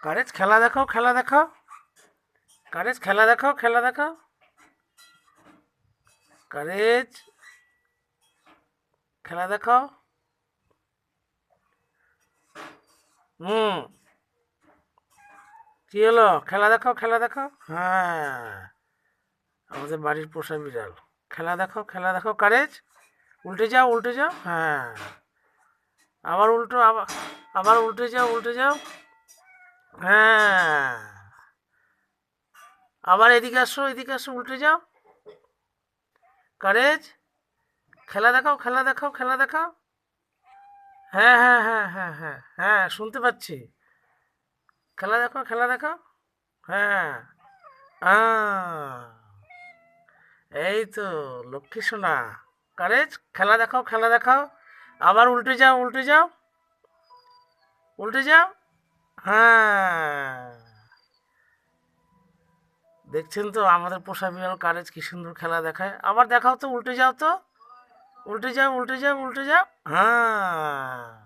Courage খেলা দেখাও, খেলা দেখাও। কারেজ খেলা দেখাও, খেলা দেখাও। কারেজ খেলা দেখাও। হুম। কি হলো? খেলা দেখাও, খেলা দেখাও। হ্যাঁ, আমাদের বাড়ির পোষা বিড়াল। খেলা দেখাও, খেলা দেখাও। কারেজ উল্টে যাও, উল্টে যাও। হ্যাঁ, আবার উল্টো, আবার আবার উল্টে যাও, উল্টে যাও। হ্যাঁ, আবার এদিকে আসো, এদিকে আসো, উল্টে যাও। কারেজ খেলা দেখাও, খেলা দেখাও, খেলা দেখাও। হ্যাঁ, হ্যাঁ, হ্যাঁ, হ্যাঁ, হ্যাঁ, হ্যাঁ, শুনতে পাচ্ছি। খেলা দেখাও, খেলা দেখাও। হ্যাঁ। এই তো, লক্ষ্মী সোনা। কারেজ খেলা দেখাও, খেলা দেখাও। আবার উল্টে যাও, উল্টে যাও, উল্টে যাও। হ্যাঁ, দেখছেন তো আমাদের পোষা বিড়াল কারেজ কি সুন্দর খেলা দেখায়। আবার দেখাও তো, উল্টে যাও তো। উল্টে যাও, উল্টে যাও, উল্টে যাও। হ্যাঁ।